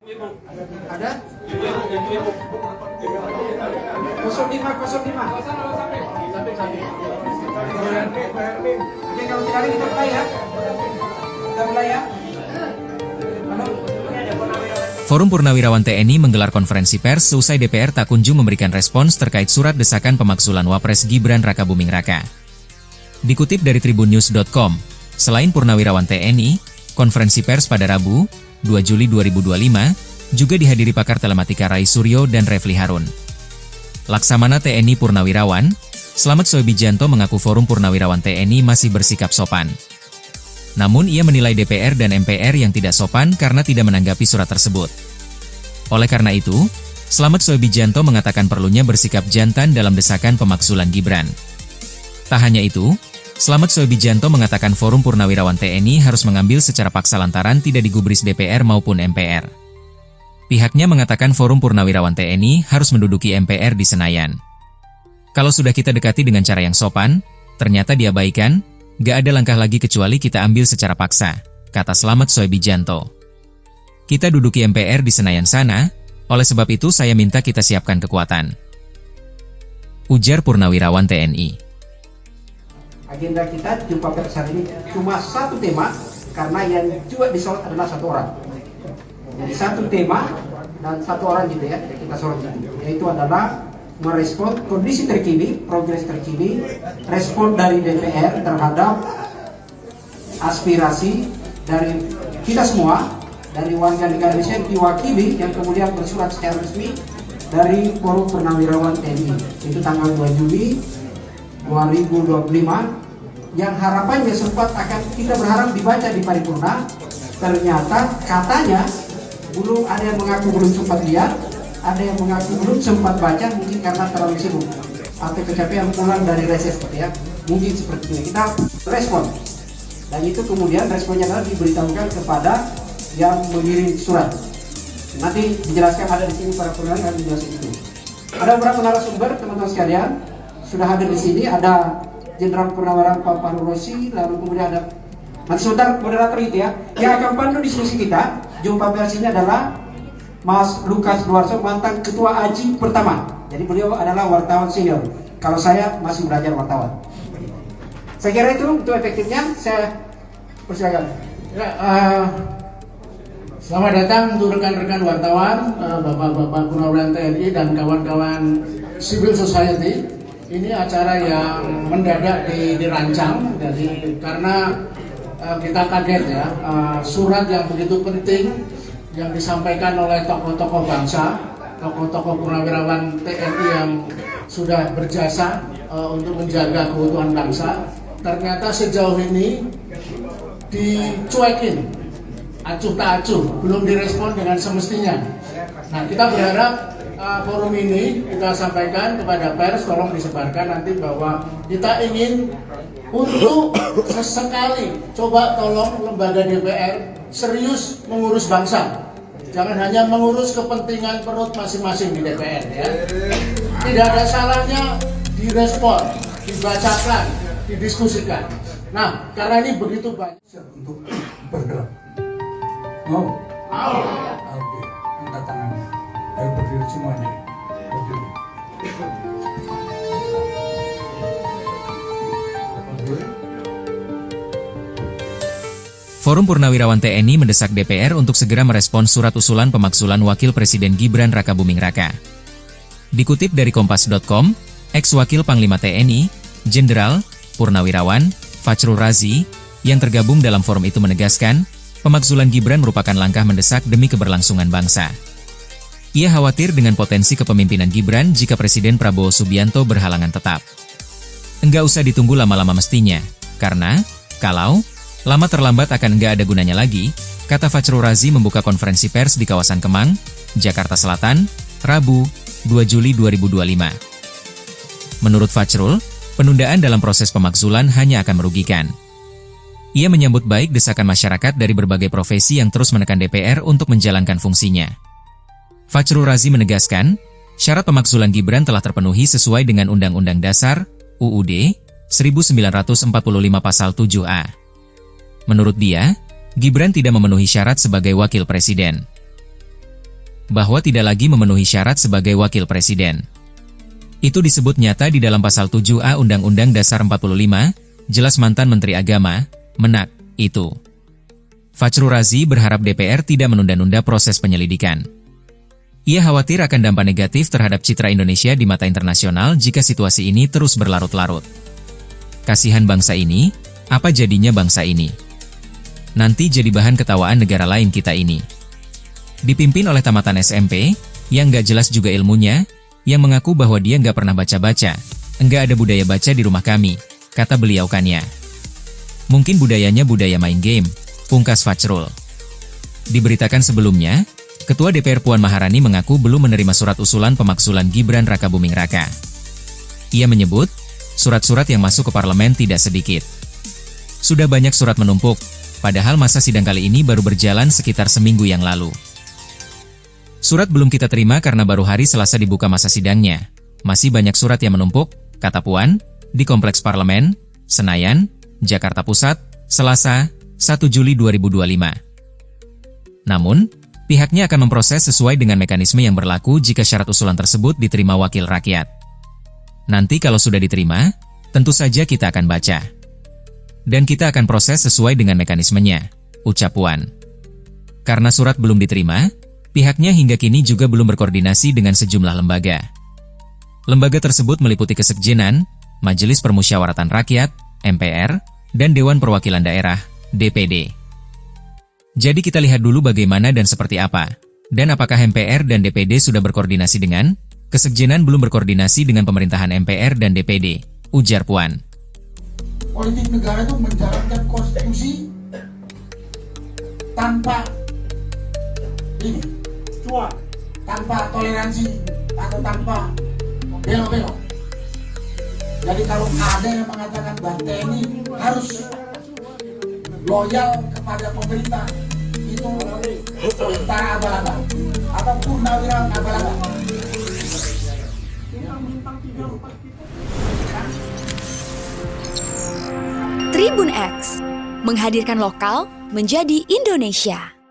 Ada? 05. Oke, kalau tidak ada kita mulai ya. Kita mulai ya. Forum Purnawirawan TNI menggelar konferensi pers seusai DPR tak kunjung memberikan respons terkait surat desakan pemakzulan Wapres Gibran Rakabuming Raka. Dikutip dari tribunnews.com, selain Purnawirawan TNI, konferensi pers pada Rabu, 2 Juli 2025, juga dihadiri pakar telematika Rai Suryo dan Refli Harun. Laksamana TNI Purnawirawan, Slamet Soebijanto mengaku Forum Purnawirawan TNI masih bersikap sopan. Namun ia menilai DPR dan MPR yang tidak sopan karena tidak menanggapi surat tersebut. Oleh karena itu, Slamet Soebijanto mengatakan perlunya bersikap jantan dalam desakan pemakzulan Gibran. Tak hanya itu, Slamet Soebijanto mengatakan Forum Purnawirawan TNI harus mengambil secara paksa lantaran tidak digubris DPR maupun MPR. Pihaknya mengatakan Forum Purnawirawan TNI harus menduduki MPR di Senayan. Kalau sudah kita dekati dengan cara yang sopan, ternyata diabaikan, gak ada langkah lagi kecuali kita ambil secara paksa, kata Slamet Soebijanto. Kita duduki MPR di Senayan sana, oleh sebab itu saya minta kita siapkan kekuatan. Ujar Purnawirawan TNI. Agenda kita jumpa pers hari ini cuma satu tema, karena yang juga disorot adalah satu orang. Jadi satu tema dan satu orang gitu ya, kita sorot itu, yaitu adalah merespon kondisi terkini, progres terkini, respon dari DPR terhadap aspirasi dari kita semua, dari warga negara Indonesia yang diwakili, yang kemudian bersurat secara resmi dari Forum Purnawirawan TNI. Itu tanggal 2 Juli 2025, yang harapannya sempat akan kita berharap dibaca di paripurna, ternyata katanya belum ada yang mengaku belum sempat lihat, ada yang mengaku belum sempat baca, mungkin karena terlalu sibuk atau kecapean pulang dari reses ya, mungkin seperti itu. Kita respon, dan itu kemudian responnya adalah diberitahukan kepada yang mengirim surat. Nanti dijelaskan, ada di sini para peneliti akan menjelaskan itu. Ada beberapa narasumber teman-teman sekalian sudah hadir di sini. Ada Jenderal Purnawirawan Pak Fahru Rosi, lalu kemudian ada nanti sebentar moderator itu ya, yang akan pandu diskusi kita. Jumpa pers ini adalah Mas Lukas Duarso, mantan Ketua AJI pertama. Jadi beliau adalah wartawan senior. Kalau saya masih belajar wartawan. Saya kira itu efektifnya. Saya persilakan. Ya, selamat datang untuk rekan-rekan wartawan, Bapak-bapak Purnawirawan TNI dan kawan-kawan civil society. Ini acara yang mendadak dirancang, jadi karena kita kaget ya, surat yang begitu penting yang disampaikan oleh tokoh-tokoh bangsa, tokoh-tokoh Purnawirawan TNI yang sudah berjasa untuk menjaga keutuhan bangsa, ternyata sejauh ini dicuekin, acuh tak acuh, belum direspon dengan semestinya. Nah, kita berharap forum ini kita sampaikan kepada pers, tolong disebarkan nanti bahwa kita ingin untuk sesekali coba tolong lembaga DPR serius mengurus bangsa. Jangan hanya mengurus kepentingan perut masing-masing di DPR ya. Tidak ada salahnya direspon, dibacakan, didiskusikan. Nah, karena ini begitu banyak untuk bergerak. Mau? Mau. Oke, angkat tangan. Ayo berdiri semuanya. Berdiri. Forum Purnawirawan TNI mendesak DPR untuk segera merespons surat usulan pemakzulan Wakil Presiden Gibran Rakabuming Raka. Dikutip dari Kompas.com, ex-Wakil Panglima TNI, Jenderal Purnawirawan Fachrul Razi, yang tergabung dalam forum itu menegaskan, pemakzulan Gibran merupakan langkah mendesak demi keberlangsungan bangsa. Ia khawatir dengan potensi kepemimpinan Gibran jika Presiden Prabowo Subianto berhalangan tetap. Enggak usah ditunggu lama-lama mestinya, karena, kalau lama terlambat akan enggak ada gunanya lagi, kata Fachrul Razi membuka konferensi pers di kawasan Kemang, Jakarta Selatan, Rabu, 2 Juli 2025. Menurut Fachrul, penundaan dalam proses pemakzulan hanya akan merugikan. Ia menyambut baik desakan masyarakat dari berbagai profesi yang terus menekan DPR untuk menjalankan fungsinya. Fachrul Razi menegaskan, syarat pemakzulan Gibran telah terpenuhi sesuai dengan Undang-Undang Dasar, UUD, 1945 Pasal 7A. Menurut dia, Gibran tidak memenuhi syarat sebagai wakil presiden. bahwa tidak lagi memenuhi syarat sebagai wakil presiden. Itu disebut nyata di dalam pasal 7A Undang-Undang Dasar 45, jelas mantan Menteri Agama, Menak, itu. Fachrul Razi berharap DPR tidak menunda-nunda proses penyelidikan. Ia khawatir akan dampak negatif terhadap citra Indonesia di mata internasional jika situasi ini terus berlarut-larut. Kasihan bangsa ini, apa jadinya bangsa ini? Nanti jadi bahan ketawaan negara lain kita ini. Dipimpin oleh tamatan SMP, yang nggak jelas juga ilmunya, yang mengaku bahwa dia nggak pernah baca-baca, nggak ada budaya baca di rumah kami, kata beliau kannya. Mungkin budayanya budaya main game, pungkas Fachrul. Diberitakan sebelumnya, Ketua DPR Puan Maharani mengaku belum menerima surat usulan pemaksulan Gibran Rakabuming Raka. Ia menyebut, surat-surat yang masuk ke parlemen tidak sedikit. Sudah banyak surat menumpuk, padahal masa sidang kali ini baru berjalan sekitar seminggu yang lalu. Surat belum kita terima karena baru hari Selasa dibuka masa sidangnya. Masih banyak surat yang menumpuk, kata Puan, di Kompleks Parlemen, Senayan, Jakarta Pusat, Selasa, 1 Juli 2025. Namun, pihaknya akan memproses sesuai dengan mekanisme yang berlaku jika syarat usulan tersebut diterima wakil rakyat. Nanti kalau sudah diterima, tentu saja kita akan baca. Dan kita akan proses sesuai dengan mekanismenya, ucap Puan. Karena surat belum diterima, pihaknya hingga kini juga belum berkoordinasi dengan sejumlah lembaga. Lembaga tersebut meliputi Kesekjenan, Majelis Permusyawaratan Rakyat, MPR, dan Dewan Perwakilan Daerah, DPD. Jadi kita lihat dulu bagaimana dan seperti apa. Dan apakah MPR dan DPD sudah berkoordinasi dengan? Kesekjenan belum berkoordinasi dengan pemerintahan MPR dan DPD, ujar Puan. Politik negara itu menjalankan konstitusi tanpa ini, tanpa toleransi atau tanpa belok-belok. Jadi kalau ada yang mengatakan bahwa TNI harus loyal kepada pemerintah, itu tentara abal-abal atau purnawirawan abal-abal. Tribun X menghadirkan lokal menjadi Indonesia.